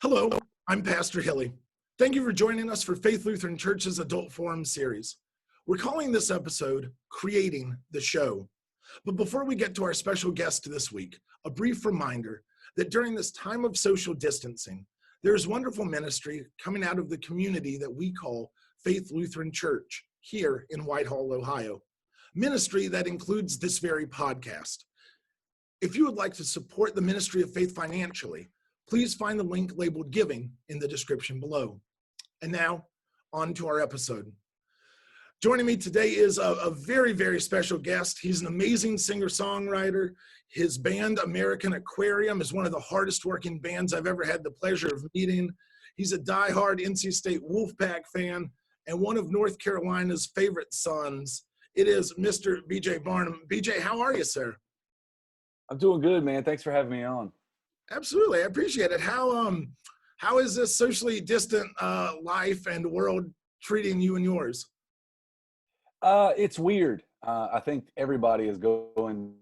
Hello, I'm Pastor Hilly. Thank you for joining us for Faith Lutheran Church's Adult Forum series. We're calling this episode, Creating the Show. But before we get to our special guest this week, a brief reminder that during this time of social distancing, there's wonderful ministry coming out of the community that we call Faith Lutheran Church here in Whitehall, Ohio. Ministry that includes this very podcast. If you would like to support the ministry of faith financially, please find the link labeled Giving in the description below. And now, on to our episode. Joining me today is a very, very special guest. He's an amazing singer-songwriter. His band, American Aquarium, is one of the hardest working bands I've ever had the pleasure of meeting. He's a diehard NC State Wolfpack fan and one of North Carolina's favorite sons. It is Mr. BJ Barham. BJ, how are you, sir? I'm doing good, man. Thanks for having me on. Absolutely, I appreciate it. How is this socially distant life and world treating you and yours? It's weird. I think everybody is going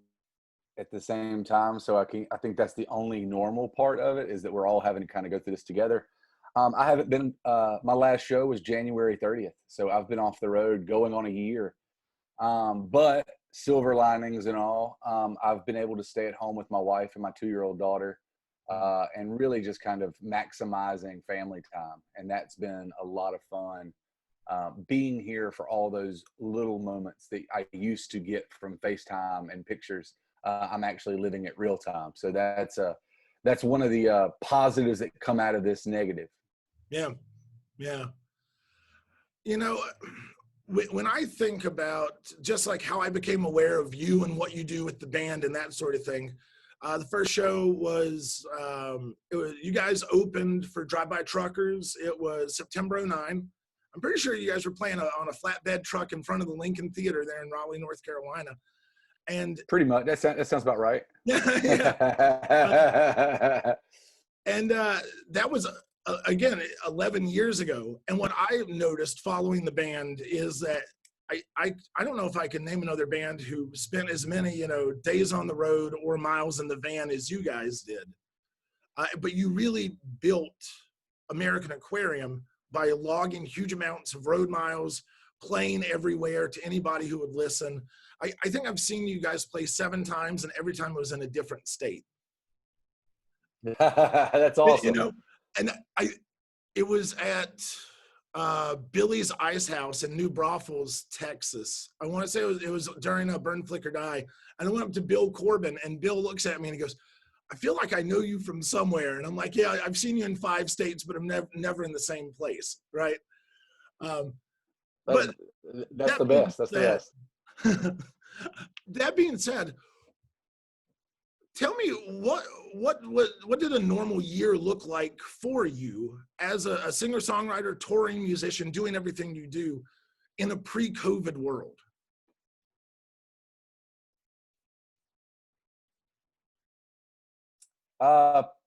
at the same time, so I think that's the only normal part of it, is that we're all having to kind of go through this together. I haven't been. My last show was January 30th, so I've been off the road going on a year. But silver linings and all, I've been able to stay at home with my wife and my 2-year-old daughter. And really just kind of maximizing family time. And that's been a lot of fun, being here for all those little moments that I used to get from FaceTime and pictures. I'm actually living it real time. So that's one of the positives that come out of this negative. Yeah. You know, when I think about just like how I became aware of you and what you do with the band and that sort of thing, the first show was, you guys opened for Drive-By Truckers. It was September 2009. I'm pretty sure you guys were playing on a flatbed truck in front of the Lincoln Theater there in Raleigh, North Carolina. And pretty much, that sounds about right. Yeah. And that was, again, 11 years ago. And what I noticed following the band is that I don't know if I can name another band who spent as many, days on the road or miles in the van as you guys did. But you really built American Aquarium by logging huge amounts of road miles, playing everywhere to anybody who would listen. I think I've seen you guys play 7 times, and every time it was in a different state. That's awesome. And it was at Billy's Ice House in New Braunfels, Texas. I want to say it was during a Burn, Flicker, Die. And I went up to Bill Corbin, and Bill looks at me and he goes, "I feel like I know you from somewhere." And I'm like, "Yeah, I've seen you in 5 states, but I'm never in the same place." Right. But that's the best. That's the best. That being said, tell me what did a normal year look like for you as a singer-songwriter, touring musician, doing everything you do in a pre-COVID world?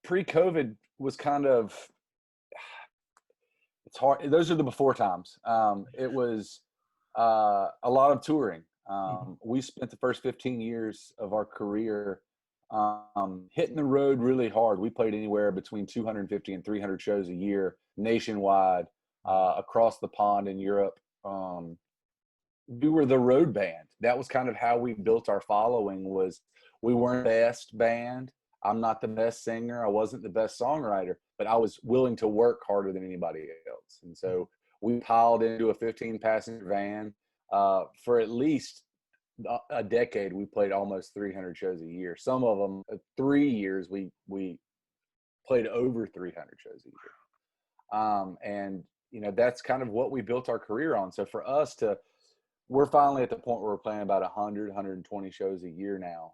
Pre-COVID was kind of, it's hard. Those are the before times. It was a lot of touring. We spent the first 15 years of our career hitting the road really hard. We played anywhere between 250 and 300 shows a year nationwide, across the pond in Europe. We were the road band. That was kind of how we built our following. Was we weren't the best band. I'm not the best singer. I wasn't the best songwriter, but I was willing to work harder than anybody else. And so we piled into a 15-passenger van. For at least a decade, we played almost 300 shows a year. Some of them, 3 years, we played over 300 shows a year. And that's kind of what we built our career on. So for us we're finally at the point where we're playing about 100, 120 shows a year now,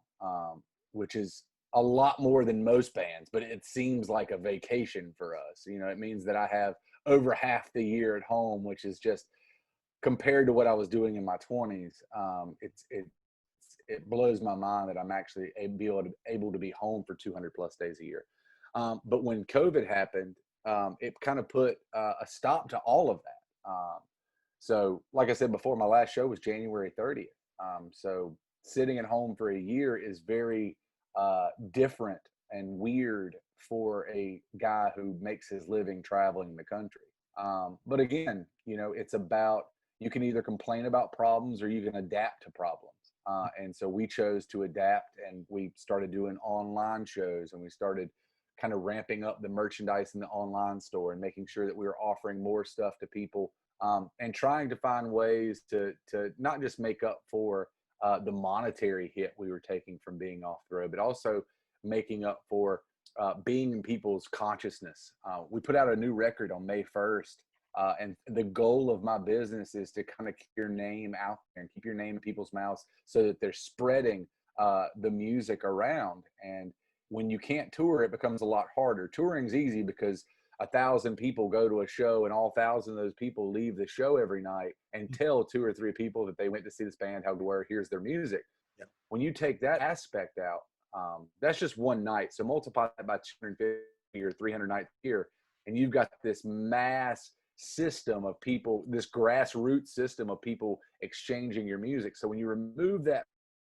which is a lot more than most bands, but it seems like a vacation for us. It means that I have over half the year at home, which is just, compared to what I was doing in my 20s, it blows my mind that I'm actually able to be home for 200 plus days a year. But when COVID happened, it kind of put a stop to all of that. So like I said before, my last show was January 30th. So sitting at home for a year is very different and weird for a guy who makes his living traveling the country. But again, it's about, you can either complain about problems or you can adapt to problems. And so we chose to adapt, and we started doing online shows, and we started kind of ramping up the merchandise in the online store and making sure that we were offering more stuff to people, and trying to find ways to not just make up for the monetary hit we were taking from being off the road, but also making up for being in people's consciousness. We put out a new record on May 1st. And the goal of my business is to kind of keep your name out there and keep your name in people's mouths so that they're spreading the music around. And when you can't tour, it becomes a lot harder. Touring's easy because 1,000 people go to a show, and all 1,000 of those people leave the show every night and tell 2 or 3 people that they went to see this band, how to wear, here's their music. Yeah. When you take that aspect out, that's just one night. So multiply that by 250 or 300 nights a year, and you've got this mass system of people, this grassroots system of people exchanging your music. So when you remove that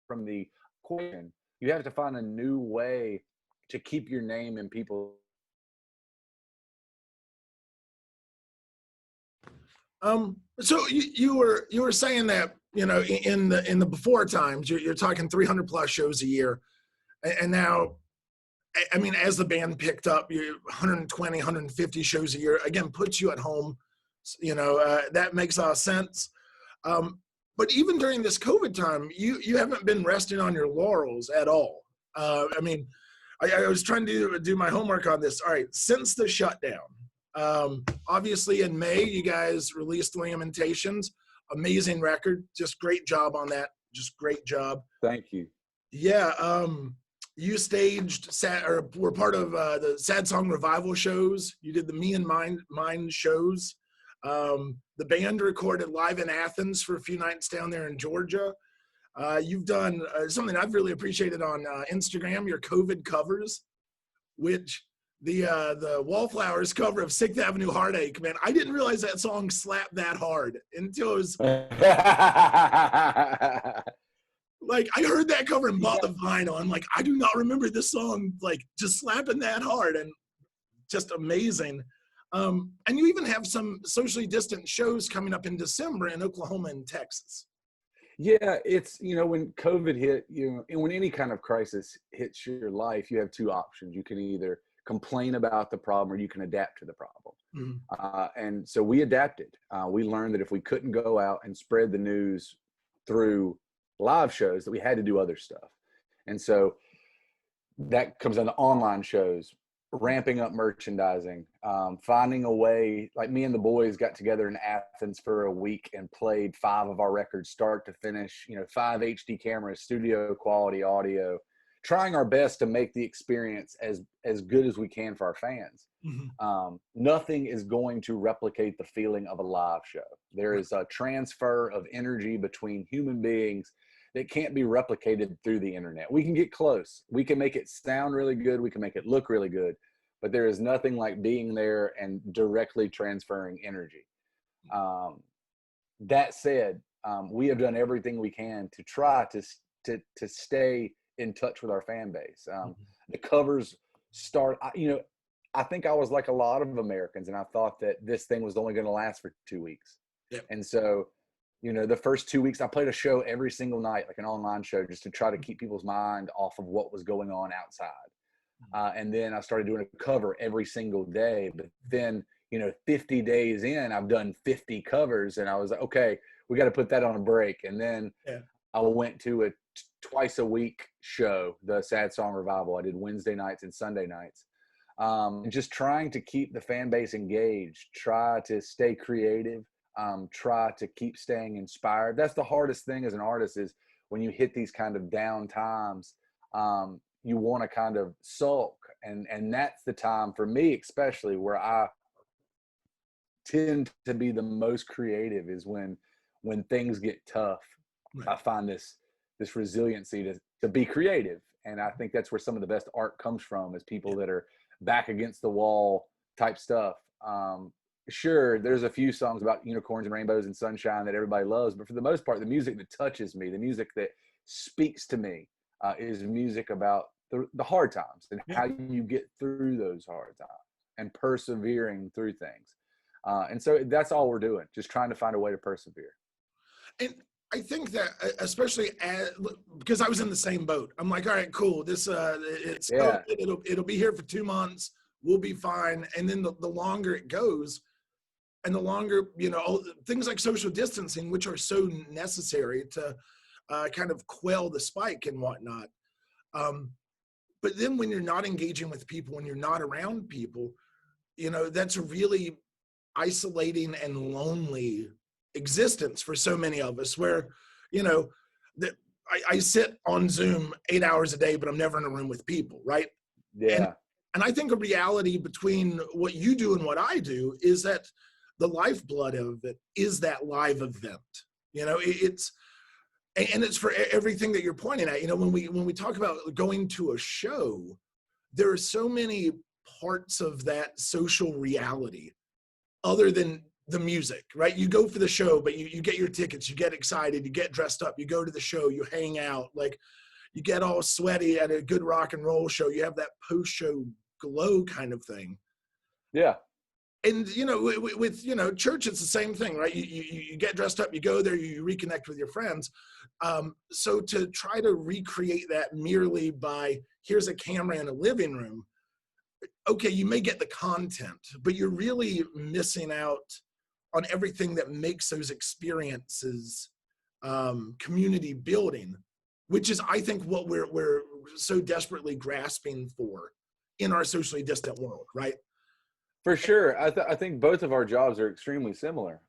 from the equation, you have to find a new way to keep your name in people. So you were saying that, in the before times, you're talking 300 plus shows a year, and now, I mean, as the band picked up, you 120, 150 shows a year, again, puts you at home. That makes a lot of sense. But even during this COVID time, you haven't been resting on your laurels at all. I mean, I was trying to do my homework on this. All right, since the shutdown, obviously in May, you guys released Lamentations, amazing record, just great job on that, just great job. Thank you. Yeah, you staged were part of the Sad Song Revival shows. You did the Me and Mine shows. The band recorded live in Athens for a few nights down there in Georgia. You've done something I've really appreciated on Instagram, your COVID covers, which the Wallflowers cover of 6th Avenue Heartache, man, I didn't realize that song slapped that hard until it was like, I heard that cover and bought the vinyl. I'm like, I do not remember this song like just slapping that hard, and just amazing. And you even have some socially distant shows coming up in December in Oklahoma and Texas. Yeah, it's, when COVID hit, and when any kind of crisis hits your life, you have 2 options. You can either complain about the problem, or you can adapt to the problem. Mm-hmm. And so we adapted. We learned that if we couldn't go out and spread the news through live shows, that we had to do other stuff. And so that comes down to online shows, ramping up merchandising, finding a way, like me and the boys got together in Athens for a week and played 5 of our records start to finish, 5 HD cameras, studio quality audio, trying our best to make the experience as good as we can for our fans. Mm-hmm. Nothing is going to replicate the feeling of a live show. There is a transfer of energy between human beings that can't be replicated through the internet. We can get close. We can make it sound really good. We can make it look really good, but there is nothing like being there and directly transferring energy. That said, we have done everything we can to try to stay in touch with our fan base. The covers start, I think I was like a lot of Americans, and I thought that this thing was only going to last for 2 weeks. Yep. And so, the first 2 weeks, I played a show every single night, like an online show, just to try to keep people's mind off of what was going on outside. And then I started doing a cover every single day. But then, 50 days in, I've done 50 covers, and I was like, okay, we got to put that on a break. And then I went to a twice a week show, the Sad Song Revival. I did Wednesday nights and Sunday nights. Just trying to keep the fan base engaged, try to stay creative. Try to keep staying inspired. That's the hardest thing as an artist, is when you hit these kind of down times, you want to kind of sulk. And that's the time for me, especially, where I tend to be the most creative, is when things get tough. Right. I find this resiliency to be creative. And I think that's where some of the best art comes from, is people that are back against the wall type stuff. Sure, there's a few songs about unicorns and rainbows and sunshine that everybody loves, but for the most part, the music that touches me, the music that speaks to me, is music about the hard times and Yeah. how you get through those hard times and persevering through things. And so that's all we're doing, just trying to find a way to persevere. And I think that especially because I was in the same boat. I'm like, all right, cool. This it's Yeah. COVID. It'll be here for 2 months. We'll be fine. And then the longer it goes, and the longer, things like social distancing, which are so necessary to kind of quell the spike and whatnot. But then when you're not engaging with people, when you're not around people, that's a really isolating and lonely existence for so many of us, where, that I sit on Zoom 8 hours a day, but I'm never in a room with people, right? Yeah. And I think a reality between what you do and what I do is that the lifeblood of it is that live event. It's for everything that you're pointing at. When we talk about going to a show, there are so many parts of that social reality other than the music, right? You go for the show, but you get your tickets, you get excited, you get dressed up, you go to the show, you hang out, like you get all sweaty at a good rock and roll show. You have that post-show glow kind of thing. Yeah. And, with church, it's the same thing, right? You get dressed up, you go there, you reconnect with your friends. So to try to recreate that merely by, here's a camera in a living room, okay, you may get the content, but you're really missing out on everything that makes those experiences community building, which is, I think, what we're so desperately grasping for in our socially distant world, right? For sure. I think both of our jobs are extremely similar.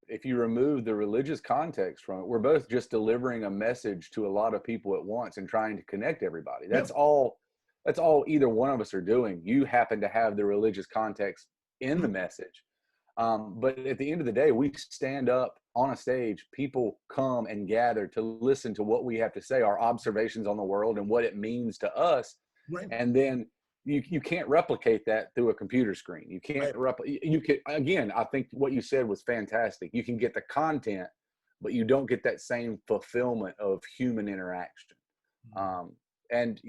If you remove the religious context from it, we're both just delivering a message to a lot of people at once and trying to connect everybody. That's all either one of us are doing. You happen to have the religious context in the message. But at the end of the day, we stand up on a stage, people come and gather to listen to what we have to say, our observations on the world and what it means to us. Right. And then you can't replicate that through a computer screen. You can't you can, again, I think what you said was fantastic. You can get the content, but you don't get that same fulfillment of human interaction. And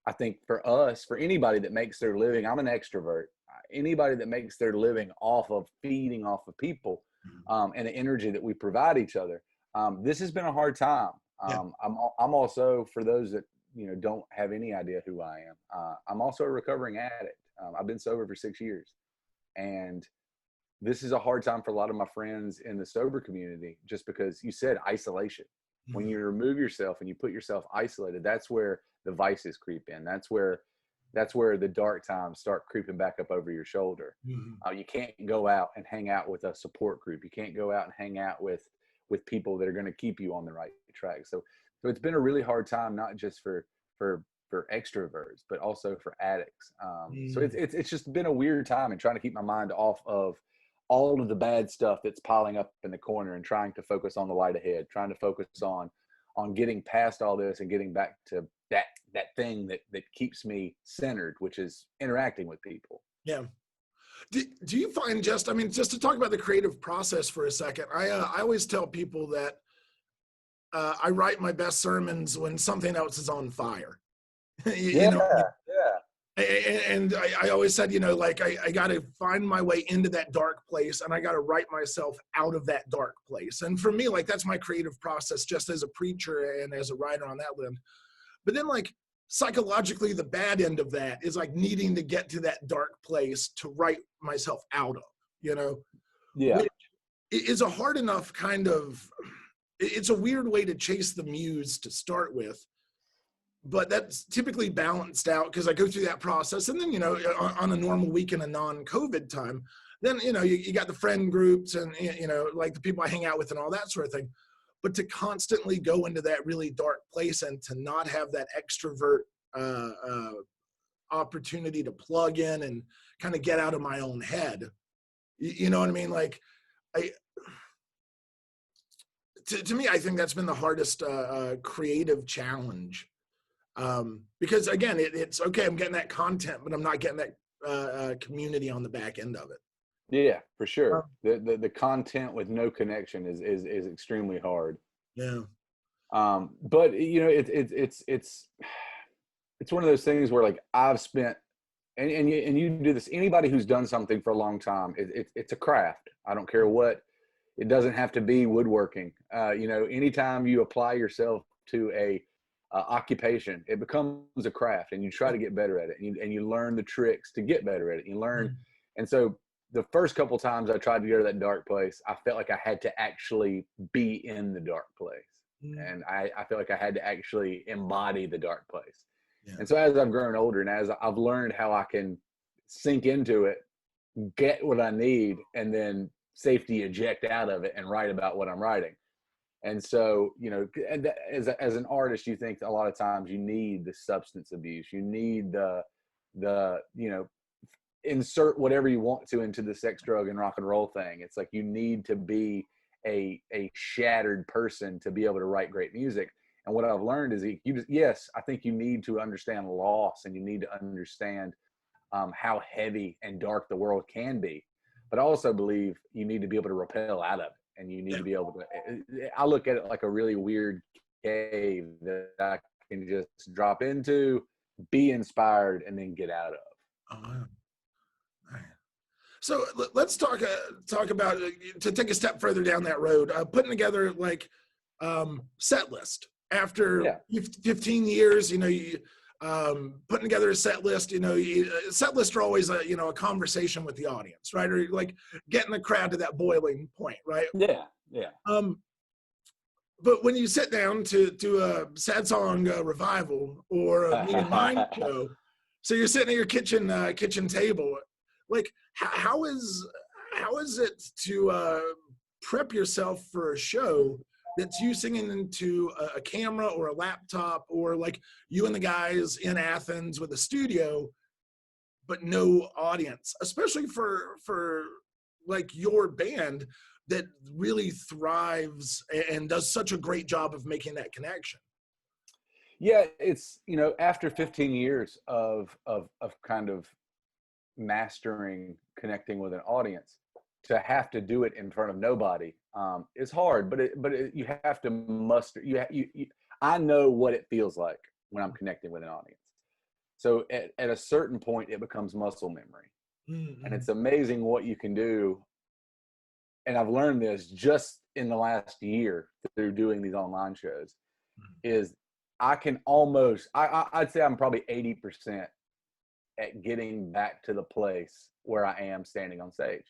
I think for us, for anybody that makes their living, I'm an extrovert. Anybody that makes their living off of feeding off of people and the energy that we provide each other, this has been a hard time. I'm also, for those that don't have any idea who I am, I'm also a recovering addict. I've been sober for 6 years, and this is a hard time for a lot of my friends in the sober community, just because you said isolation. When you remove yourself and you put yourself isolated, that's where the vices creep in. That's where the dark times start creeping back up over your shoulder. You can't go out and hang out with a support group. You can't go out and hang out with people that are going to keep you on the right track. So it's been a really hard time, not just for extroverts, but also for addicts. So it's just been a weird time, and trying to keep my mind off of all of the bad stuff that's piling up in the corner and trying to focus on the light ahead, trying to focus on getting past all this and getting back to that thing that keeps me centered, which is interacting with people. Yeah. Do you find just to talk about the creative process for a second, I always tell people that I write my best sermons when something else is on fire. And I always said, I got to find my way into that dark place, and I got to write myself out of that dark place. And for me, that's my creative process, just as a preacher and as a writer on that end. But then, psychologically, the bad end of that is needing to get to that dark place to write myself out of, Yeah. Which is a hard enough it's a weird way to chase the muse to start with. But that's typically balanced out because I go through that process. And then, on a normal week in a non-COVID time, then, you got the friend groups and, the people I hang out with and all that sort of thing. But to constantly go into that really dark place and to not have that extrovert opportunity to plug in and kind of get out of my own head, you know what I mean? To me, I think that's been the hardest creative challenge. Because again, it's okay, I'm getting that content, but I'm not getting that community on the back end of it. Yeah, for sure. The content with no connection is extremely hard. Yeah. But it's it's one of those things where like I've spent, and you do this, anybody who's done something for a long time, it's a craft. I don't care what, it doesn't have to be woodworking. You know, anytime you apply yourself to a occupation, it becomes a craft, and you try to get better at it, and you learn the tricks to get better at it. You learn. And so the first couple times I tried to go to that dark place, I felt like I had to actually be in the dark place. And I felt like I had to actually embody the dark place. And so as I've grown older and as I've learned how I can sink into it, get what I need, and then safety eject out of it and write about what I'm writing. And so, you know, as an artist, you think a lot of times you need the substance abuse, you need the, you know, insert whatever you want to into the sex, drug, and rock and roll thing. It's like you need to be a shattered person to be able to write great music. And what I've learned is yes, I think you need to understand loss, and you need to understand how heavy and dark the world can be. But I also believe you need to be able to rappel out of it, and you need to be able to. I look at it like a really weird cave that I can just drop into, be inspired, and then get out of. Oh, wow. So let's talk about, to take a step further down that road, putting together like Setlist after 15 years. You know, you putting together a set list. You know, set lists are always a, you know, a conversation with the audience, right? Or like getting the crowd to that boiling point, right? Yeah. But when you sit down to a sad song revival or a Me and Mine show, so you're sitting at your kitchen table, like how is it to prep yourself for a show that's you singing into a camera or a laptop, or like you and the guys in Athens with a studio, but no audience, especially for like your band that really thrives and does such a great job of making that connection? Yeah, it's, you know, after 15 years of kind of mastering connecting with an audience, to have to do it in front of nobody is hard, but you have to muster. I know what it feels like when I'm connecting with an audience. So at a certain point, it becomes muscle memory, and it's amazing what you can do. And I've learned this just in the last year through doing these online shows. Is I can almost, I'd say I'm probably 80% at getting back to the place where I am standing on stage.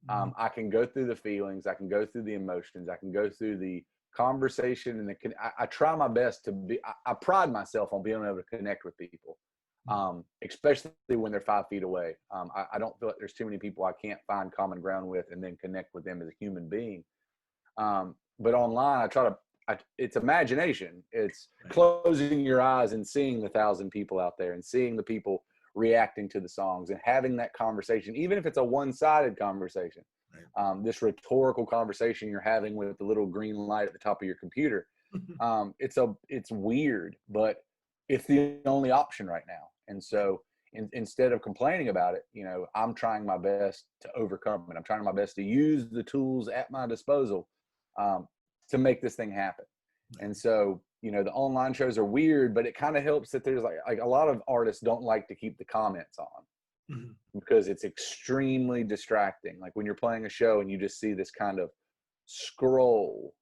I can go through the feelings, I can go through the emotions, I can go through the conversation, and I try my best to be, I pride myself on being able to connect with people, especially when they're 5 feet away. I don't feel like there's too many people I can't find common ground with and then connect with them as a human being. But online, I try to, it's imagination. It's closing your eyes and seeing the 1,000 people out there and seeing the people reacting to the songs and having that conversation, even if it's a one-sided conversation, this rhetorical conversation you're having with the little green light at the top of your computer. It's weird, but it's the only option right now. And so instead of complaining about it, you know, I'm trying my best to overcome it. I'm trying my best to use the tools at my disposal to make this thing happen. And so, you know, the online shows are weird, but it kind of helps that there's like a lot of artists don't like to keep the comments on because it's extremely distracting. Like when you're playing a show and you just see this kind of scroll,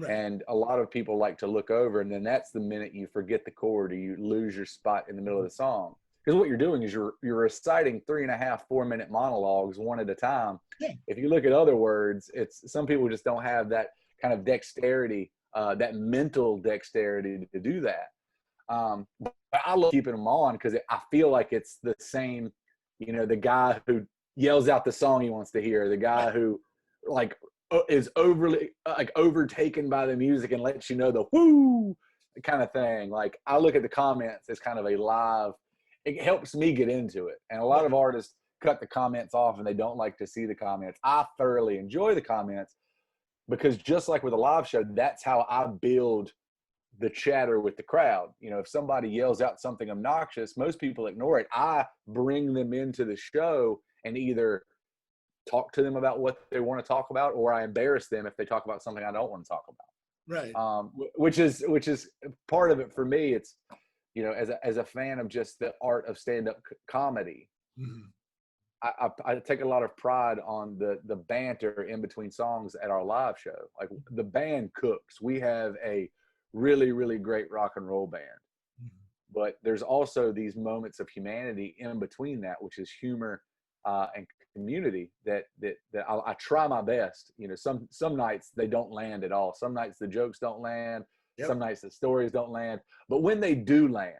and a lot of people like to look over, and then that's the minute you forget the chord or you lose your spot in the middle of the song. Because what you're doing is you're reciting 3.5, 4-minute monologues one at a time. If you look at other words, some people just don't have that kind of dexterity, that mental dexterity to do that. But I love keeping them on because I feel like it's the same, you know, the guy who yells out the song he wants to hear, the guy who like is overly like overtaken by the music and lets you know the whoo kind of thing. Like I look at the comments as kind of a live, it helps me get into it. And a lot of artists cut the comments off and they don't like to see the comments. I thoroughly enjoy the comments because just like with a live show, that's how I build the chatter with the crowd. You know, if somebody yells out something obnoxious, most people ignore it. I bring them into the show and either talk to them about what they want to talk about, or I embarrass them if they talk about something I don't want to talk about. Right. Which is part of it for me. It's as a fan of just the art of stand-up comedy, Mhm. I take a lot of pride on the banter in between songs at our live show. Like the band cooks. We have a really, really great rock and roll band, Mhm. but there's also these moments of humanity in between that, which is humor and community that I try my best. Some nights they don't land at all. Some nights the jokes don't land. Yep. Some nights the stories don't land. But when they do land,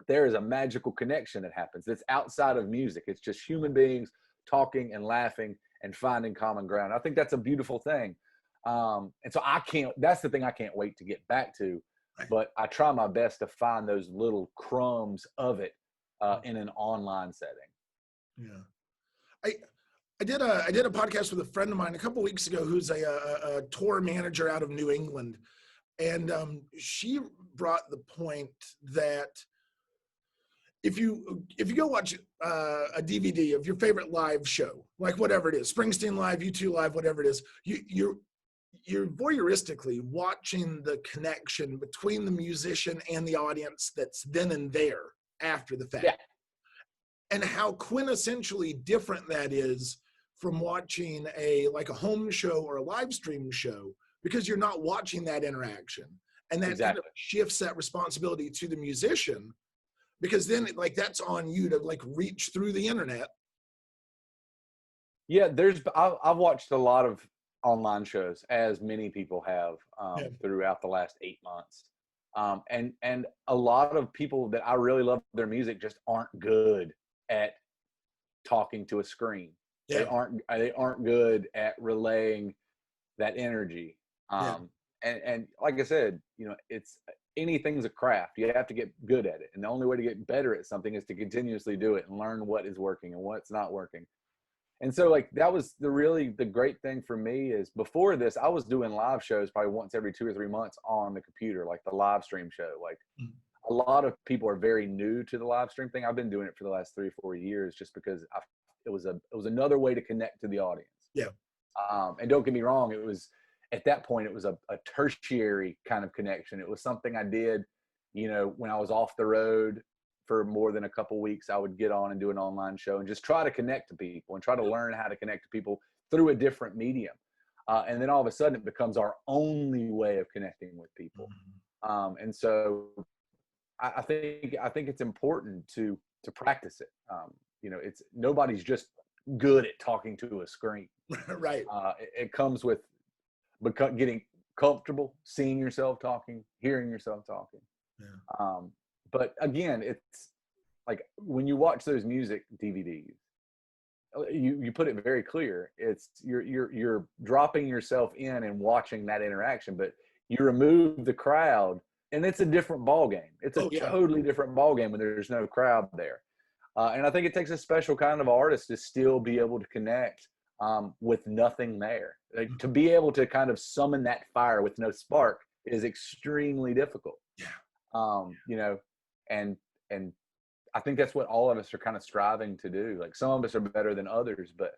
there is a magical connection that happens that's outside of music. It's just human beings talking and laughing and finding common ground. I think that's a beautiful thing. And so that's the thing I can't wait to get back to, Right. but I try my best to find those little crumbs of it in an online setting. Yeah. I I did a podcast with a friend of mine a couple weeks ago who's a tour manager out of New England, and she brought the point that if you go watch a DVD of your favorite live show, like whatever it is, Springsteen live, U2 live, whatever it is, you're voyeuristically watching the connection between the musician and the audience that's then and there after the fact. Yeah. And how quintessentially different that is from watching a home show or a live stream show, because you're not watching that interaction, and that kind of Exactly. shifts that responsibility to the musician, because then that's on you to reach through the internet. Yeah, I've watched a lot of online shows, as many people have Yeah. throughout the last 8 months, and a lot of people that I really love their music just aren't good at talking to a screen. They Yeah. aren't good at relaying that energy. Yeah. And like I said, it's anything's a craft. You have to get good at it, and the only way to get better at something is to continuously do it and learn what is working and what's not working. And so that was the great thing for me is before this, I was doing live shows probably once every 2 or 3 months on the computer, like the live stream show. Mhm. A lot of people are very new to the live stream thing. I've been doing it for the last 3 or 4 years just because it was another way to connect to the audience. Yeah. And don't get me wrong, at that point, it was a tertiary kind of connection. It was something I did, when I was off the road for more than a couple weeks. I would get on and do an online show and just try to connect to people and try to learn how to connect to people through a different medium. And then all of a sudden it becomes our only way of connecting with people. And so I think it's important to practice it. It's nobody's just good at talking to a screen. Right. It comes with getting comfortable, seeing yourself talking, hearing yourself talking. Yeah. But again, it's like when you watch those music DVDs, you put it very clear. It's you're dropping yourself in and watching that interaction, but you remove the crowd, and it's a different ball game. It's a totally different ball game when there's no crowd there. And I think it takes a special kind of artist to still be able to connect with nothing there. To be able to kind of summon that fire with no spark is extremely difficult. Yeah. And I think that's what all of us are kind of striving to do. Like some of us are better than others, but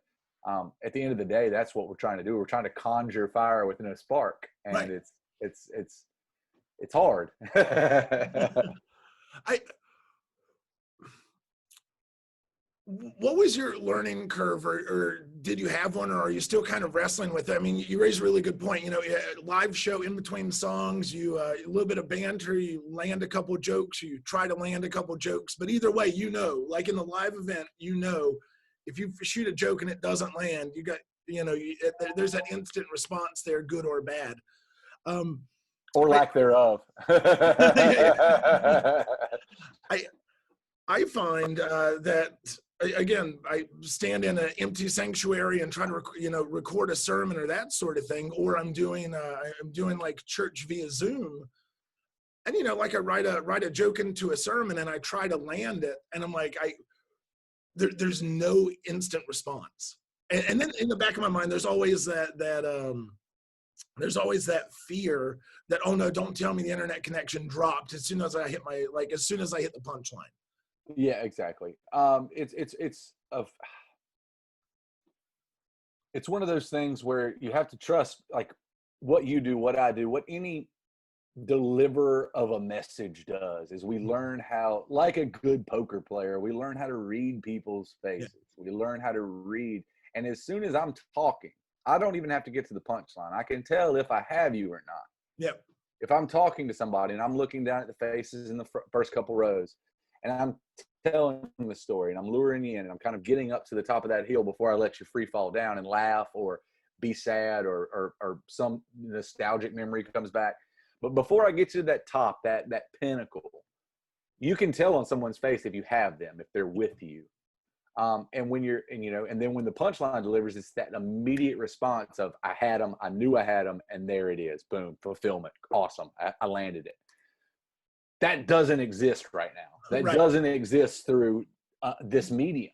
at the end of the day, that's what we're trying to do. We're trying to conjure fire with no spark, and Right. it's hard. What was your learning curve, or did you have one, or are you still kind of wrestling with it? I mean, you raised a really good point. Live show in between songs, a little bit of banter, you land a couple jokes, you try to land a couple jokes, but either way, like in the live event, if you shoot a joke and it doesn't land, you got, there's that instant response there, good or bad. Or lack thereof. I find that, again, I stand in an empty sanctuary and try to record a sermon or that sort of thing, or I'm doing like church via Zoom, and I write a joke into a sermon and I try to land it, and I'm like, there's no instant response, and then in the back of my mind there's always that fear that, oh no, don't tell me the internet connection dropped as soon as I hit the punchline. Yeah, exactly. It's one of those things where you have to trust, like what you do, what I do, what any deliverer of a message does, is we learn how, like a good poker player, we learn how to read people's faces. We learn how to read. And as soon as I'm talking, I don't even have to get to the punchline. I can tell if I have you or not. Yep. If I'm talking to somebody and I'm looking down at the faces in the first couple rows and I'm telling the story and I'm luring you in and I'm kind of getting up to the top of that hill before I let you free fall down and laugh or be sad or some nostalgic memory comes back. But before I get to that top, that pinnacle, you can tell on someone's face if you have them, if they're with you. And when you're, and then when the punchline delivers, it's that immediate response of, I had them, I knew I had them, and there it is. Boom, fulfillment. Awesome. I landed it. That doesn't exist right now. That doesn't exist through this medium.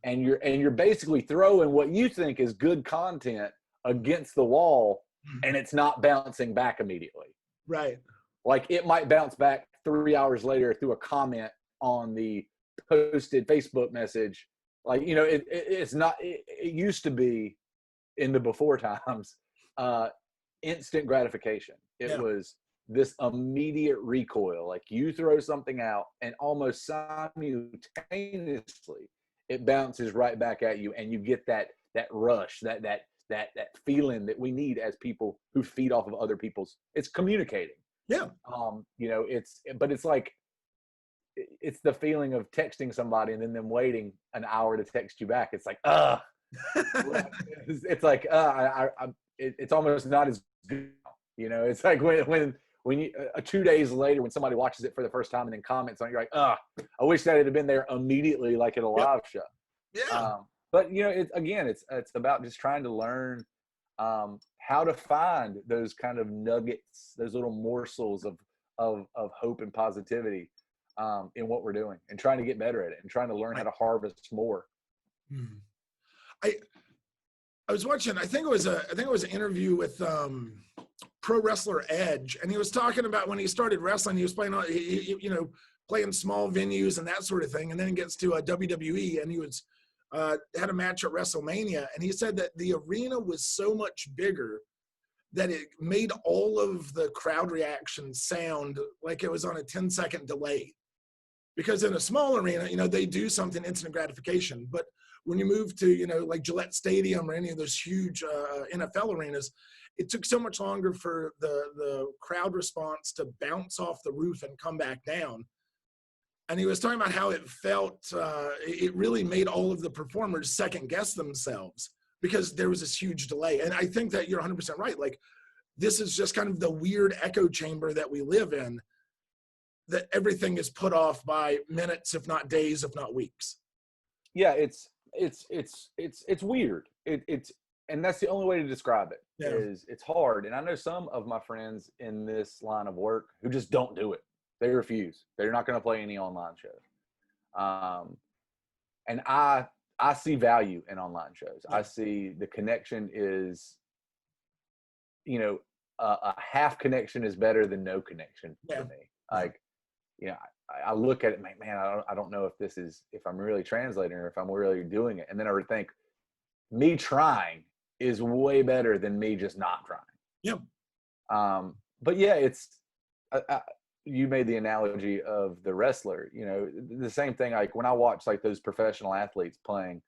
And you're basically throwing what you think is good content against the wall, and it's not bouncing back immediately. Right. Like it might bounce back 3 hours later through a comment on the posted Facebook message. Like, it's not, it used to be in the before times, instant gratification. It was this immediate recoil. Like you throw something out and almost simultaneously it bounces right back at you, and you get that rush, that feeling that we need as people who feed off of other people's. It's communicating. Yeah. It's like, it's the feeling of texting somebody and then them waiting an hour to text you back. It's like, it's like, it's almost not as good. It's like when you 2 days later, when somebody watches it for the first time and then comments on it, you're like, I wish that had been there immediately, like at a live show. Yeah. But it's about just trying to learn how to find those kind of nuggets, those little morsels of hope and positivity in what we're doing, and trying to get better at it, and trying to learn how to harvest more. I was watching, I think it was an interview with pro wrestler Edge, and he was talking about when he started wrestling, he was playing playing small venues and that sort of thing, and then he gets to a WWE, and he was had a match at WrestleMania, and he said that the arena was so much bigger that it made all of the crowd reactions sound like it was on a 10-second delay. Because in a small arena, they do something instant gratification. But when you move to, like Gillette Stadium or any of those huge NFL arenas, it took so much longer for the crowd response to bounce off the roof and come back down. And he was talking about how it felt, it really made all of the performers second guess themselves because there was this huge delay. And I think that you're 100% right. Like, this is just kind of the weird echo chamber that we live in, that everything is put off by minutes, if not days, if not weeks. Yeah, it's weird. And that's the only way to describe it. Is it's hard. And I know some of my friends in this line of work who just don't do it. They refuse. They're not going to play any online shows. And I see value in online shows. I see the connection is, a half connection is better than no connection for me. Like, I look at it, man, I don't know if I'm really translating or if I'm really doing it. And then I would think, me trying is way better than me just not trying. Yeah. But yeah, you made the analogy of the wrestler, the same thing. Like when I watch like those professional athletes playing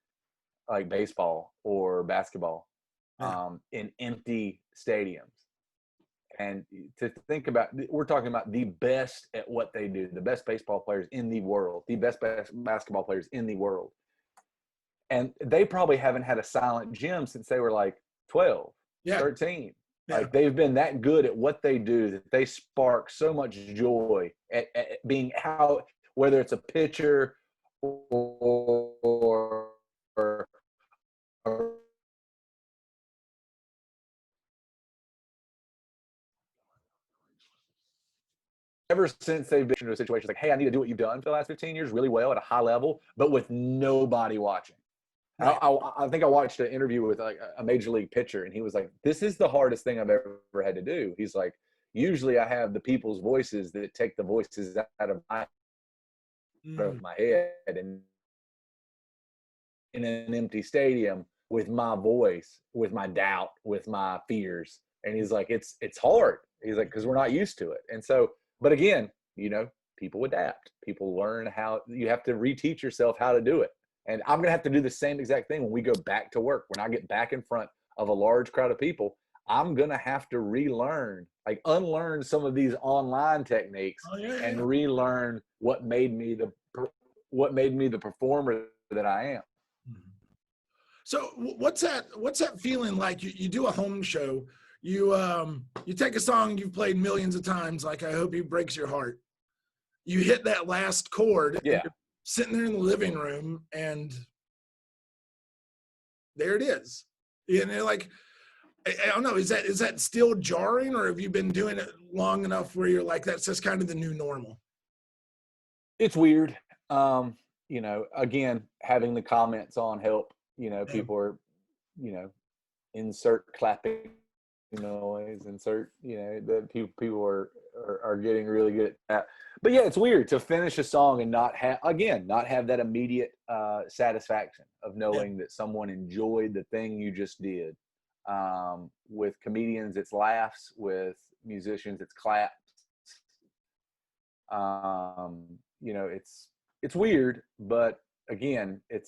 like baseball or basketball in empty stadiums. And to think about, we're talking about the best at what they do, the best baseball players in the world, the best basketball players in the world. And they probably haven't had a silent gym since they were like 12, 13. Yeah. Like they've been that good at what they do that they spark so much joy at being out, whether it's a pitcher or ever since they've been in a situation like, hey, I need to do what you've done for the last 15 years really well at a high level, but with nobody watching. Right. I think I watched an interview with like a major league pitcher, and he was like, this is the hardest thing I've ever had to do. He's like, usually I have the people's voices that take the voices out of my head, and in an empty stadium with my voice, with my doubt, with my fears. And he's like, it's hard. He's like, because we're not used to it. And so, but again, you know, people adapt. People learn how, you have to reteach yourself how to do it. And I'm going to have to do the same exact thing when we go back to work. When I get back in front of a large crowd of people, I'm going to have to relearn, like unlearn some of these online techniques and relearn what made me the performer that I am. So what's that feeling like? You do a home show, you take a song you've played millions of times, like I Hope You Breaks Your Heart. You hit that last chord, and you're sitting there in the living room, and there it is. And you're like, I don't know, is that still jarring, or have you been doing it long enough where you're like, that's just kind of the new normal? It's weird. You know, again, having the comments on help, you know, people are, you know, insert clapping noise, insert, you know, the people are getting really good at that. But yeah, it's weird to finish a song and not have that immediate satisfaction of knowing that someone enjoyed the thing you just did. With comedians, it's laughs. With musicians, it's claps. You know, it's weird, but again, it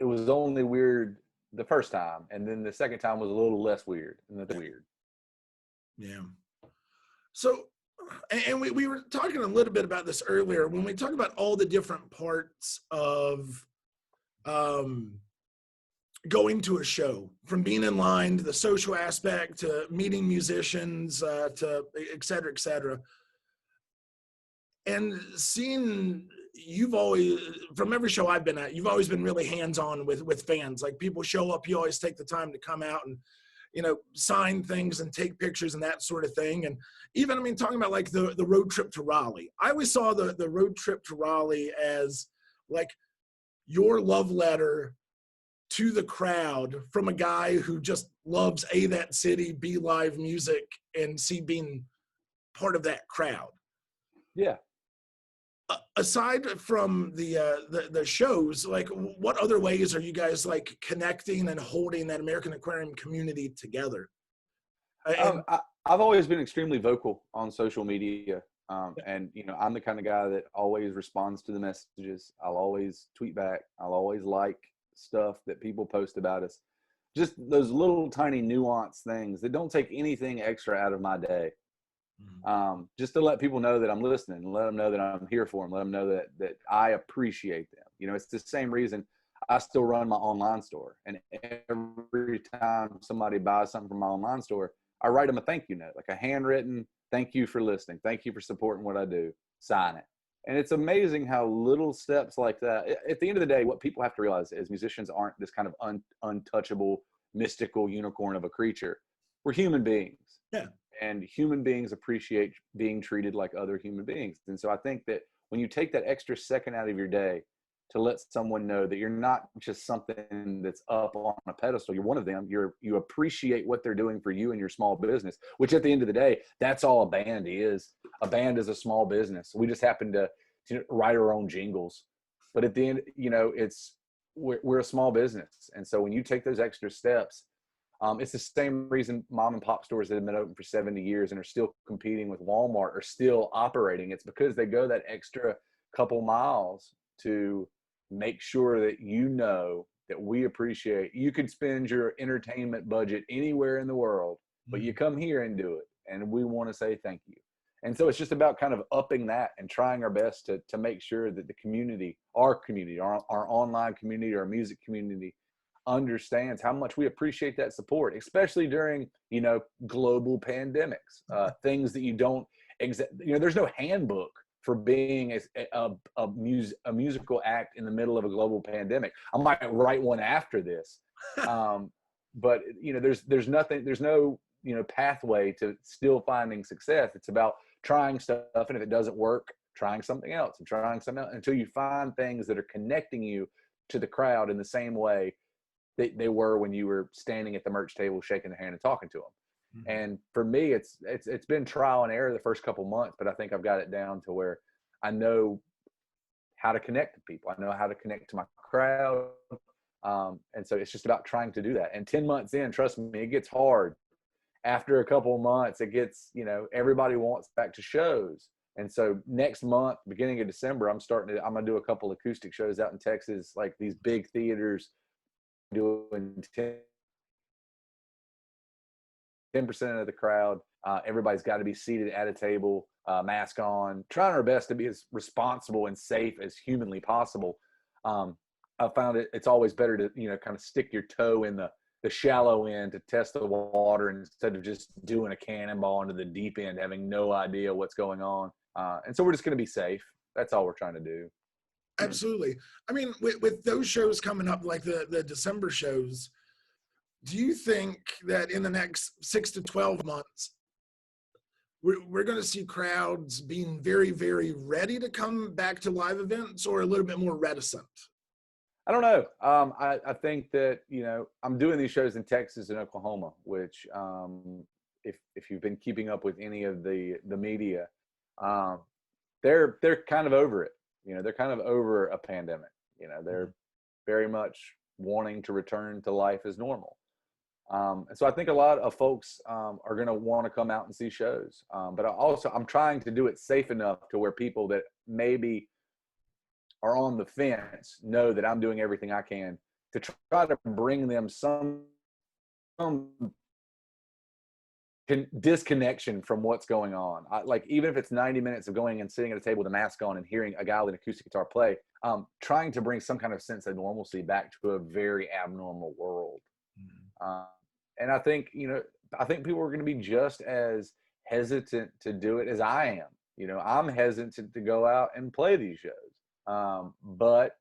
was only weird the first time, and then the second time was a little less weird, and that's weird. Yeah. So, and we were talking a little bit about this earlier when we talk about all the different parts of going to a show, from being in line to the social aspect to meeting musicians to et cetera, et cetera. And seeing, you've always, from every show I've been at, you've always been really hands-on with fans. Like, people show up, you always take the time to come out and, you know, sign things and take pictures and that sort of thing. And even, I mean, talking about like the road trip to Raleigh, I always saw the road trip to Raleigh as like your love letter to the crowd from a guy who just loves that city, B, live music, and C, being part of that crowd. Yeah. Aside from the shows, like, what other ways are you guys like connecting and holding that American Aquarium community together? I've always been extremely vocal on social media. And, you know, I'm the kind of guy that always responds to the messages. I'll always tweet back. I'll always like stuff that people post about us. Just those little tiny nuanced things that don't take anything extra out of my day. Just to let people know that I'm listening, and let them know that I'm here for them, let them know that I appreciate them. You know, it's the same reason I still run my online store. And every time somebody buys something from my online store, I write them a thank you note, like a handwritten thank you for listening, thank you for supporting what I do, sign it. And it's amazing how little steps like that, at the end of the day, what people have to realize is musicians aren't this kind of untouchable, mystical unicorn of a creature. We're human beings. Yeah. And human beings appreciate being treated like other human beings. And so I think that when you take that extra second out of your day to let someone know that you're not just something that's up on a pedestal, you're one of them, you appreciate what they're doing for you and your small business, which at the end of the day, that's all a band is. A band is a small business. We just happen to write our own jingles. But at the end, you know, we're a small business. And so when you take those extra steps, it's the same reason mom and pop stores that have been open for 70 years and are still competing with Walmart are still operating. It's because they go that extra couple miles to make sure that, you know, that we appreciate. You could spend your entertainment budget anywhere in the world, but you come here and do it. And we want to say thank you. And so it's just about kind of upping that and trying our best to make sure that the community, our online community, our music community, understands how much we appreciate that support, especially during, you know, global pandemics, things that you don't, you know, there's no handbook for being a musical act in the middle of a global pandemic. I might write one after this, but you know, there's no, you know, pathway to still finding success. It's about trying stuff, and if it doesn't work, trying something else and trying something else until you find things that are connecting you to the crowd in the same way they were when you were standing at the merch table, shaking their hand and talking to them. And for me, it's been trial and error the first couple months, but I think I've got it down to where I know how to connect to people. I know how to connect to my crowd. And so it's just about trying to do that. And 10 months in, trust me, it gets hard after a couple of months, it gets, everybody wants back to shows. And so next month, beginning of December, I'm going to do a couple acoustic shows out in Texas, like these big theaters, doing 10% of the crowd. Everybody's got to be seated at a table, mask on, trying our best to be as responsible and safe as humanly possible. I found it's always better to, kind of stick your toe in the shallow end to test the water instead of just doing a cannonball into the deep end, having no idea what's going on. And so we're just going to be safe. That's all we're trying to do. Absolutely. I mean, with those shows coming up, like the December shows, do you think that in the next 6 to 12 months, we're going to see crowds being very, very ready to come back to live events, or a little bit more reticent? I don't know. I think that, I'm doing these shows in Texas and Oklahoma, which if you've been keeping up with any of the media, they're kind of over it. They're kind of over a pandemic. They're very much wanting to return to life as normal. And so I think a lot of folks are going to want to come out and see shows. But I'm trying to do it safe enough to where people that maybe are on the fence know that I'm doing everything I can to try to bring them some disconnection from what's going on. Like, even if it's 90 minutes of going and sitting at a table with a mask on and hearing a guy with an acoustic guitar play, trying to bring some kind of sense of normalcy back to a very abnormal world. And I think, people are going to be just as hesitant to do it as I am. I'm hesitant to go out and play these shows. But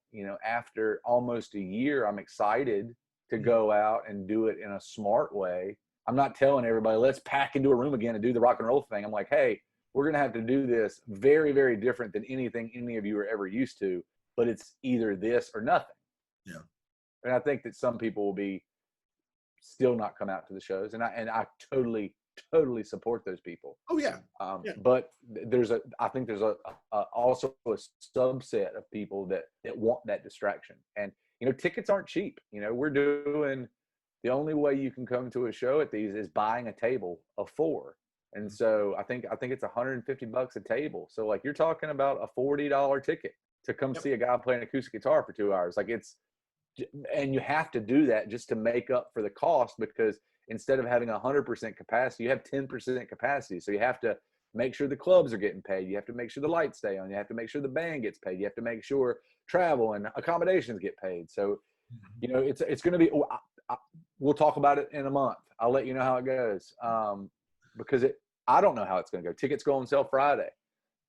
after almost a year, I'm excited to go out and do it in a smart way. I'm not telling everybody, let's pack into a room again and do the rock and roll thing. I'm like, hey, we're going to have to do this very, very different than anything any of you are ever used to, but it's either this or nothing. Yeah. And I think that some people will be still not come out to the shows. And I totally support those people. Oh yeah. But I think there's also a subset of people that want that distraction. And, tickets aren't cheap. We're doing, the only way you can come to a show at these is buying a table of 4. And so I think it's $150 a table. So like, you're talking about a $40 ticket to come see a guy play an acoustic guitar for 2 hours. Like, and you have to do that just to make up for the cost, because instead of having 100% capacity, you have 10% capacity. So you have to make sure the clubs are getting paid. You have to make sure the lights stay on. You have to make sure the band gets paid. You have to make sure travel and accommodations get paid. So, it's going to be, we'll talk about it in a month. I'll let you know how it goes. Because I don't know how it's going to go. Tickets go on sale Friday.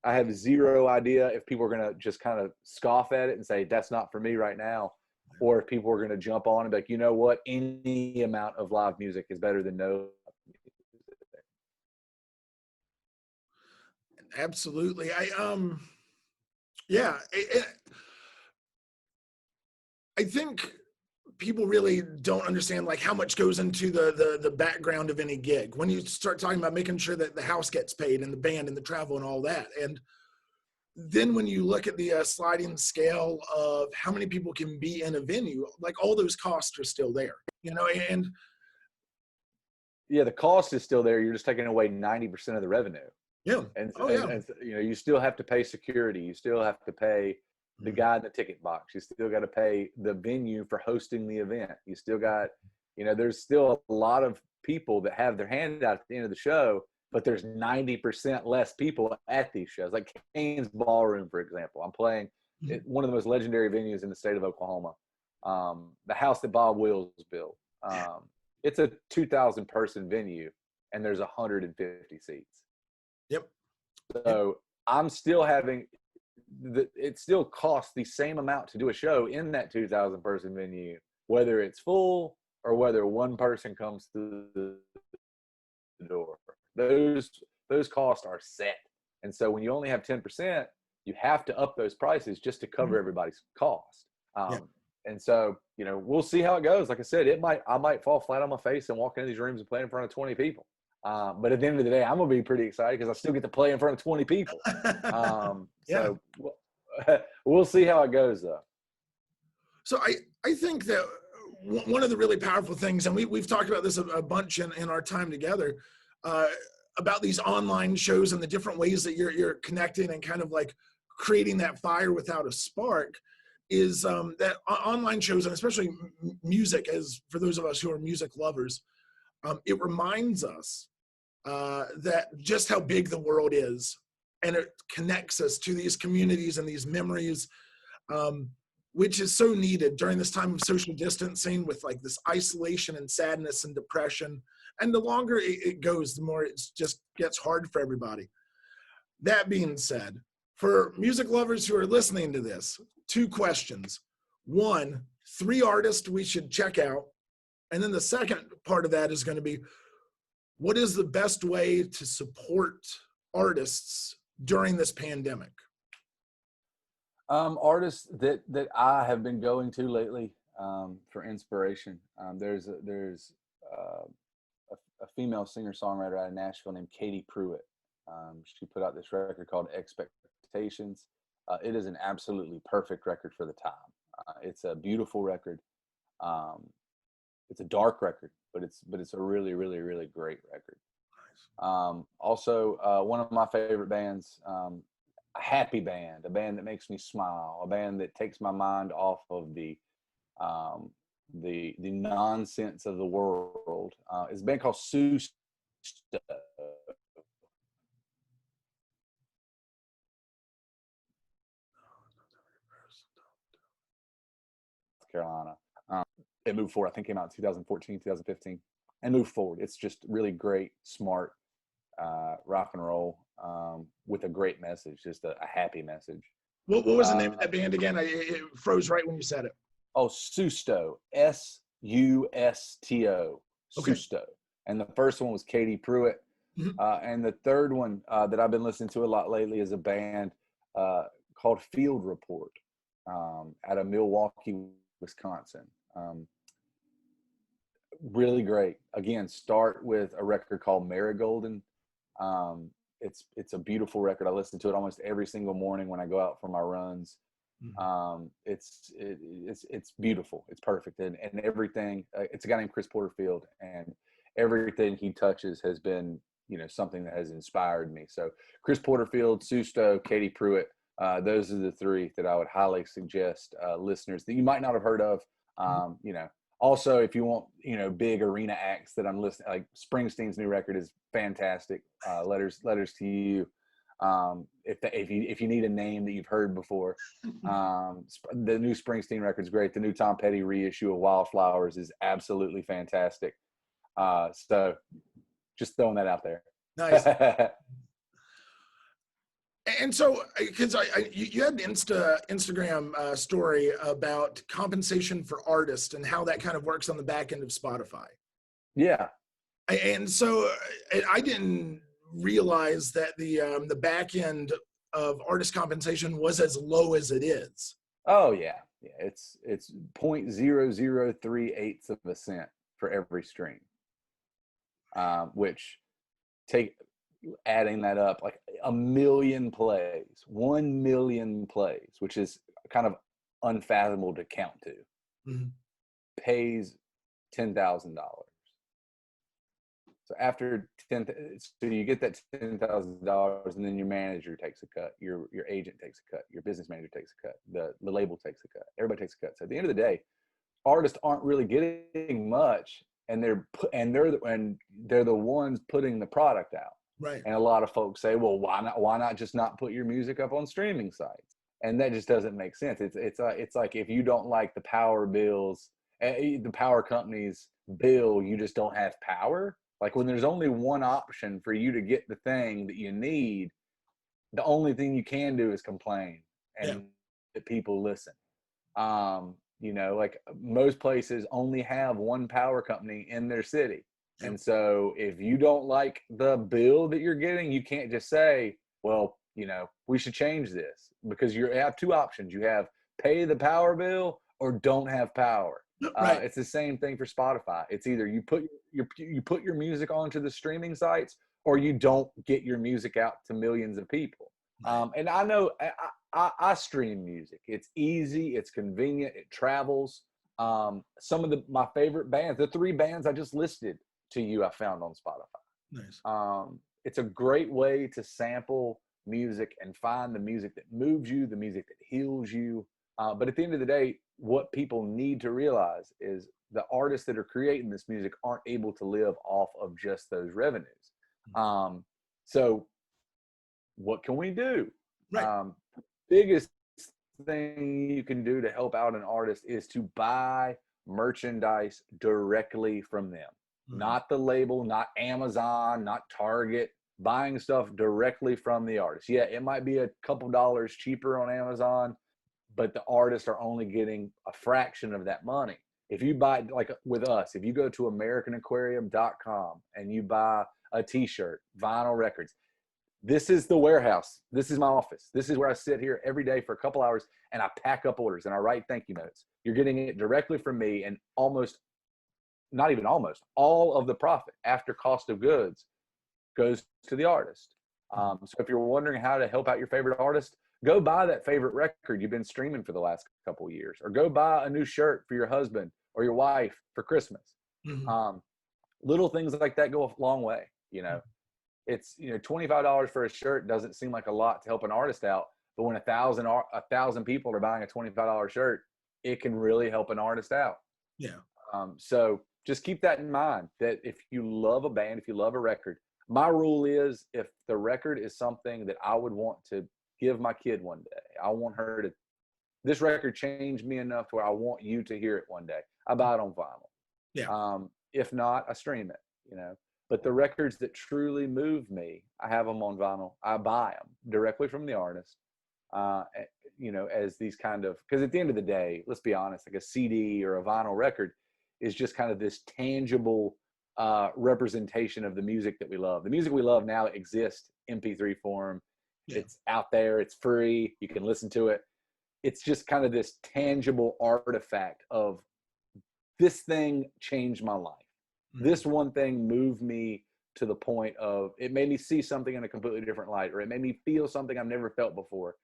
I have zero idea if people are going to just kind of scoff at it and say, that's not for me right now. Or if people are going to jump on and be like, you know what, any amount of live music is better than no music. Absolutely. I think people really don't understand like how much goes into the background of any gig when you start talking about making sure that the house gets paid and the band and the travel and all that. And then when you look at the sliding scale of how many people can be in a venue, like all those costs are still there, and yeah, the cost is still there. You're just taking away 90% of the revenue. Yeah. And you still have to pay security. You still have to pay the guy in the ticket box. You still got to pay the venue for hosting the event. You still got, there's still a lot of people that have their hand out at the end of the show, but there's 90% less people at these shows. Like Kane's Ballroom, for example. I'm playing one of the most legendary venues in the state of Oklahoma. The house that Bob Wills built. It's a 2,000 person venue, and there's 150 seats. Yep. So I'm still having it still costs the same amount to do a show in that 2,000 person venue, whether it's full or whether one person comes through the door. Those costs are set. And so when you only have 10%, you have to up those prices just to cover everybody's cost. And so, we'll see how it goes. Like I said, I might fall flat on my face and walk into these rooms and play in front of 20 people. But at the end of the day, I'm going to be pretty excited because I still get to play in front of 20 people. So we'll see how it goes, though. So I think that one of the really powerful things, and we've talked about this a bunch in our time together, about these online shows and the different ways that you're connecting and kind of like creating that fire without a spark, is that online shows, and especially music, as for those of us who are music lovers, it reminds us that just how big the world is, and it connects us to these communities and these memories, which is so needed during this time of social distancing, with like this isolation and sadness and depression. And the longer it goes, the more it just gets hard for everybody. That being said, for music lovers who are listening to this, 2 questions. 1, 3 artists we should check out. And then the second part of that is going to be, what is the best way to support artists during this pandemic? Artists that I have been going to lately for inspiration. There's a female singer-songwriter out of Nashville named Katie Pruitt. She put out this record called Expectations. It is an absolutely perfect record for the time. It's a beautiful record. It's a dark record, but it's a really, really, really great record. Also, one of my favorite bands, a happy band, a band that makes me smile, a band that takes my mind off of the nonsense of the world, is a band called South Carolina. It moved forward. I think it came out in 2014, 2015, and moved forward. It's just really great, smart rock and roll with a great message, just a happy message. What was the name of that band again? It froze right when you said it. Oh, Susto, Susto, Okay. Susto. And the first one was Katie Pruitt. Mm-hmm. And the third one that I've been listening to a lot lately is a band called Field Report out of Milwaukee, Wisconsin. Really great. Again, start with a record called Marigolden. It's a beautiful record. I listen to it almost every single morning when I go out for my runs. It's beautiful. It's perfect. And everything, it's a guy named Chris Porterfield, and everything he touches has been, something that has inspired me. So Chris Porterfield, Susto, Katie Pruitt, those are the 3 that I would highly suggest listeners that you might not have heard of. Also, if you want, big arena acts that I'm listening, like Springsteen's new record is fantastic. Letters to You. If you need a name that you've heard before, the new Springsteen record is great. The new Tom Petty reissue of Wildflowers is absolutely fantastic. So just throwing that out there. Nice. And so, because you had an Instagram story about compensation for artists and how that kind of works on the back end of Spotify. Yeah. And so I didn't realize that the back end of artist compensation was as low as it is. Oh yeah. It's 0.0038 of a cent for every stream, which adding that up, like 1 million plays, 1 million plays, which is kind of unfathomable to count to, pays $10,000. So after so you get that $10,000, and then your manager takes a cut, your agent takes a cut, your business manager takes a cut, the label takes a cut, everybody takes a cut. So at the end of the day, artists aren't really getting much, and they're the ones putting the product out. Right. And a lot of folks say, well, why not just not put your music up on streaming sites? And that just doesn't make sense. It's like if you don't like the power bills, the power companies bill, you just don't have power. Like when there's only one option for you to get the thing that you need, the only thing you can do is complain and that people listen. Like most places only have one power company in their city. And so if you don't like the bill that you're getting, you can't just say, well, we should change this, because you have 2 options. You have pay the power bill or don't have power. Right. It's the same thing for Spotify. It's either you put your music onto the streaming sites, or you don't get your music out to millions of people. And I know I stream music. It's easy. It's convenient. It travels. Some of my favorite bands, the 3 bands I just listed to you, I found on Spotify. Nice. It's a great way to sample music and find the music that moves you, the music that heals you. But at the end of the day, what people need to realize is the artists that are creating this music aren't able to live off of just those revenues. So what can we do? Right. Biggest thing you can do to help out an artist is to buy merchandise directly from them. Not the label, not Amazon, not Target. Buying stuff directly from the artist. Yeah, it might be a couple dollars cheaper on Amazon, but the artists are only getting a fraction of that money. If you buy, like with us, if you go to AmericanAquarium.com and you buy a t-shirt, vinyl records, this is the warehouse. This is my office. This is where I sit here every day for a couple hours and I pack up orders and I write thank you notes. You're getting it directly from me, and not even almost, all of the profit after cost of goods goes to the artist. So if you're wondering how to help out your favorite artist, go buy that favorite record you've been streaming for the last couple of years, or go buy a new shirt for your husband or your wife for Christmas. Little things like that go a long way. It's, $25 for a shirt doesn't seem like a lot to help an artist out, but when 1,000 people are buying a $25 shirt, it can really help an artist out. Yeah. So just keep that in mind, that if you love a band, if you love a record, my rule is, if the record is something that I would want to give my kid one day, I want her to, this record changed me enough to where I want you to hear it one day, I buy it on vinyl. Yeah. If not, I stream it, But the records that truly move me, I have them on vinyl. I buy them directly from the artist, as these kind of, because at the end of the day, let's be honest, like a CD or a vinyl record is just kind of this tangible representation of the music that we love. The music we love now exists MP3 form. Yeah. It's out there. It's free. You can listen to it. It's just kind of this tangible artifact of, this thing changed my life. This one thing moved me to the point of, it made me see something in a completely different light, or it made me feel something I've never felt before.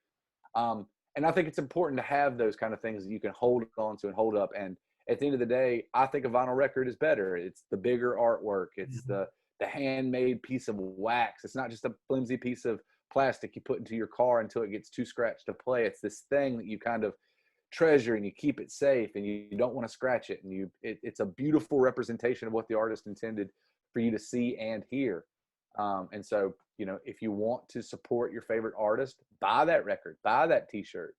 And I think it's important to have those kind of things that you can hold on to and hold up. And at the end of the day, I think a vinyl record is better. It's the bigger artwork. It's the handmade piece of wax. It's not just a flimsy piece of plastic you put into your car until it gets too scratched to play. It's this thing that you kind of treasure and you keep it safe and you don't want to scratch it. And it's a beautiful representation of what the artist intended for you to see and hear. And so, if you want to support your favorite artist, buy that record, buy that t-shirt.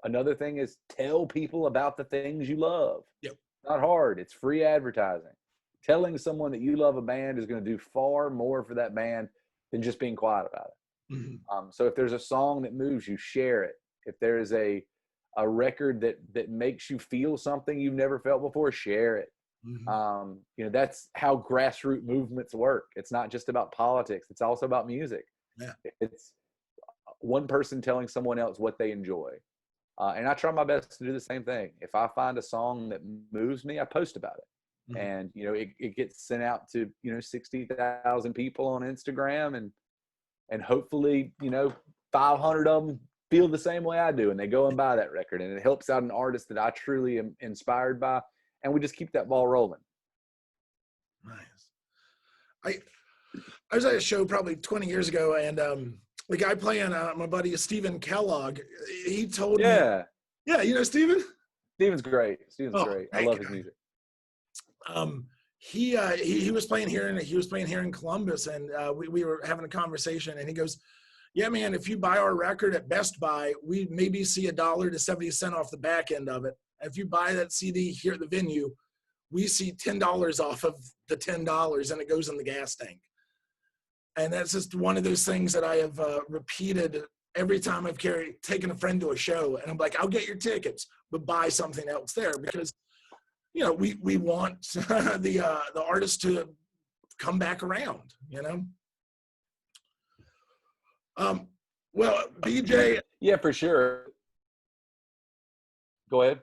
Another thing is, tell people about the things you love. Yep. Not hard. It's free advertising. Telling someone that you love a band is going to do far more for that band than just being quiet about it. So if there's a song that moves you, share it. If there is a record that makes you feel something you've never felt before, share it. That's how grassroots movements work. It's not just about politics. It's also about music. Yeah. It's one person telling someone else what they enjoy. And I try my best to do the same thing. If I find a song that moves me, I post about it. And, it gets sent out to, 60,000 people on Instagram, and hopefully, 500 of them feel the same way I do, and they go and buy that record, and it helps out an artist that I truly am inspired by. And we just keep that ball rolling. Nice. I was at a show probably 20 years ago, and the guy playing, my buddy Stephen Kellogg, he told me. Yeah, Stephen? Stephen's great. Great. I love his music. He was playing here, in Columbus, and we were having a conversation, and he goes, "Yeah, man, if you buy our record at Best Buy, we maybe see $1 to 70 cents off the back end of it. If you buy that CD here at the venue, we see $10 off of the $10, and it goes in the gas tank." And that's just one of those things that I have repeated every time I've taken a friend to a show. And I'm like, I'll get your tickets, but buy something else there, because, we want the artist to come back around, Well, BJ. Yeah, for sure. Go ahead.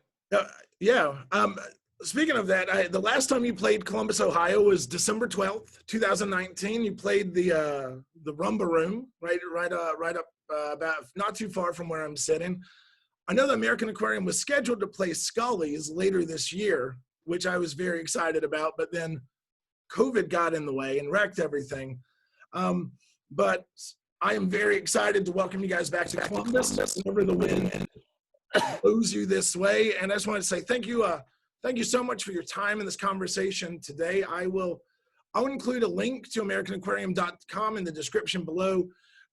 Speaking of that, the last time you played Columbus, Ohio was December 12th, 2019. You played the Rumba Room right up about not too far from where I'm sitting. I know the American Aquarium was scheduled to play Scully's later this year, which I was very excited about, but then COVID got in the way and wrecked everything. But I am very excited to welcome you guys back to Columbus. Whenever the wind blows you this way. And I just want to say thank you so much for your time in this conversation today. I'll include a link to AmericanAquarium.com in the description below.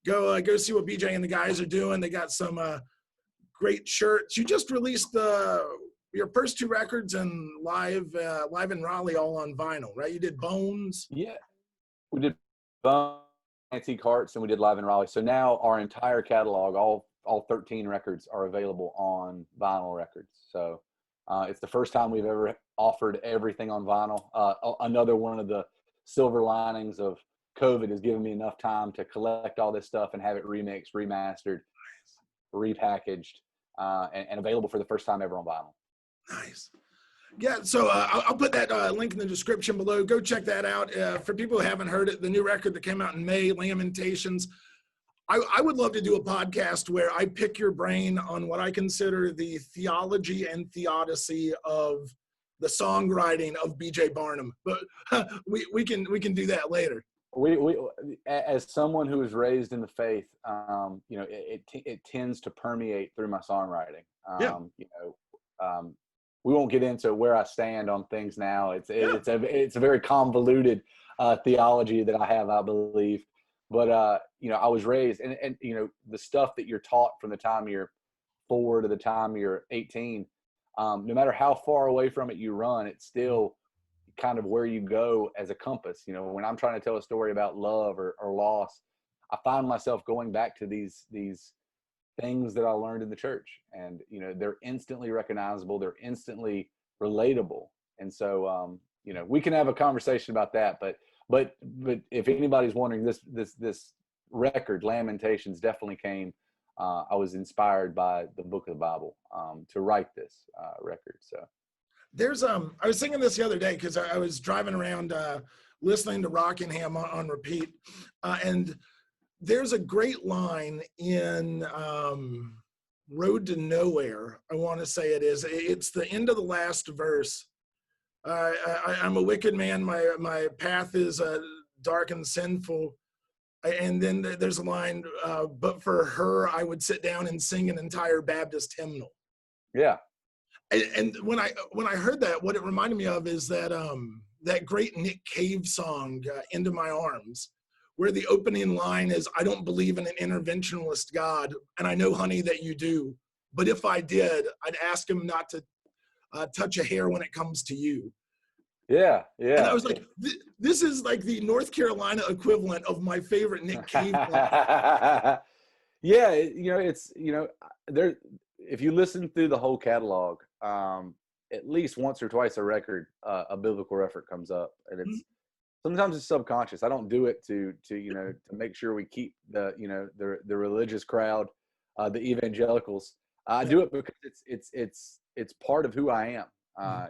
Go see what BJ and the guys are doing. They got some great shirts. You just released your first 2 records and live in Raleigh, all on vinyl, right? You did Bones. Yeah, we did Bones, Antique Hearts, and we did Live in Raleigh. So now our entire catalog, all 13 records, are available on vinyl records. So it's the first time we've ever offered everything on vinyl. Another one of the silver linings of COVID has given me enough time to collect all this stuff and have it remixed, remastered, repackaged, and available for the first time ever on vinyl. Nice. Yeah, so I'll put that link in the description below. Go check that out. For people who haven't heard it, the new record that came out in May, Lamentations. I would love to do a podcast where I pick your brain on what I consider the theology and theodicy of the songwriting of BJ Barham, but we can do that later. We as someone who was raised in the faith, it tends to permeate through my songwriting. We won't get into where I stand on things now. It's a very convoluted theology that I have, I believe. But I was raised, and the stuff that you're taught from the time you're 4 to the time you're 18, no matter how far away from it you run, it's still kind of where you go as a compass. When I'm trying to tell a story about love or loss, I find myself going back to these things that I learned in the church, and they're instantly recognizable, they're instantly relatable. And so we can have a conversation about that, but if anybody's wondering, this record, Lamentations, definitely came. I was inspired by the book of the Bible to write this record. So there's I was thinking this the other day because I was driving around listening to Rockingham on repeat, and there's a great line in Road to Nowhere. I want to say it's the end of the last verse. I'm a wicked man. My path is dark and sinful. And then there's a line, but for her, I would sit down and sing an entire Baptist hymnal. Yeah. And when I heard that, what it reminded me of is that great Nick Cave song, Into My Arms, where the opening line is, I don't believe in an interventionist God, and I know, honey, that you do. But if I did, I'd ask him not to touch a hair when it comes to you. Yeah. And I was like, this is like the North Carolina equivalent of my favorite Nick Cave line. Yeah, there. If you listen through the whole catalog, at least once or twice a record, a biblical reference comes up, and it's sometimes it's subconscious. I don't do it to make sure we keep the religious crowd, the evangelicals. I do it because it's part of who I am.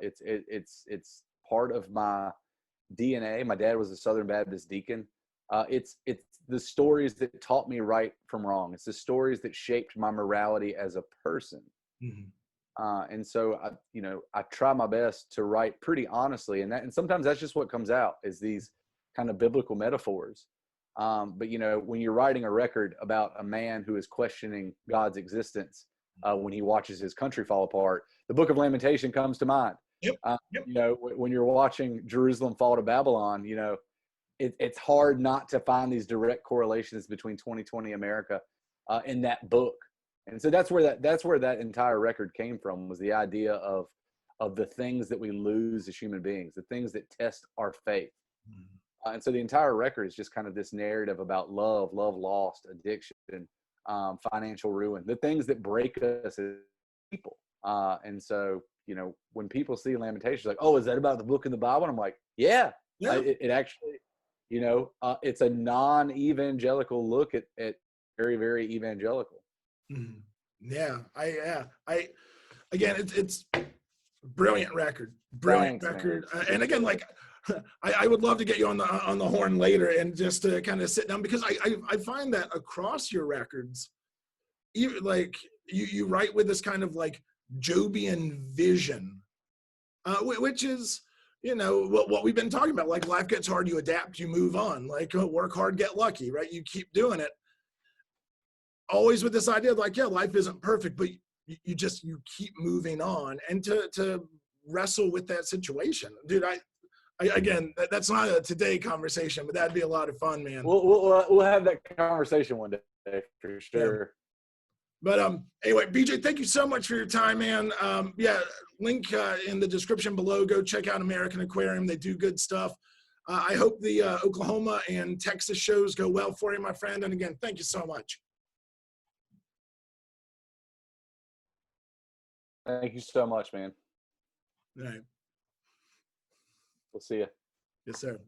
It's part of my DNA. My dad was a Southern Baptist deacon. It's the stories that taught me right from wrong. It's the stories that shaped my morality as a person. And so I try my best to write pretty honestly, and sometimes that's just what comes out, is these kind of biblical metaphors. But when you're writing a record about a man who is questioning God's existence when he watches his country fall apart, the Book of Lamentation comes to mind. When you're watching Jerusalem fall to Babylon, it's hard not to find these direct correlations between 2020 America in that book. And so that's where that entire record came from, was the idea of the things that we lose as human beings, the things that test our faith. And so the entire record is just kind of this narrative about love lost, addiction, financial ruin, the things that break us as people. And so, when people see Lamentations, like, oh, is that about the book in the Bible? And I'm like, yeah. It actually, it's a non-evangelical look at very, very evangelical. Yeah. Again, it's brilliant record. And again, like, I would love to get you on the horn later and just to kind of sit down, because I find that across your records, even like you write with this kind of like Jobian vision, which is, you know, what we've been talking about. Like, life gets hard, you adapt, you move on. Like, work hard, get lucky, right? You keep doing it. Always with this idea of like, yeah, life isn't perfect, but you keep moving on, and to wrestle with that situation, dude. Again, that's not a today conversation, but that'd be a lot of fun, man. We'll have that conversation one day for sure. Yeah. But anyway, BJ, thank you so much for your time, man. Yeah, link in the description below. Go check out American Aquarium. They do good stuff. I hope the Oklahoma and Texas shows go well for you, my friend. And again, thank you so much. Thank you so much, man. All right. We'll see you. Yes, sir.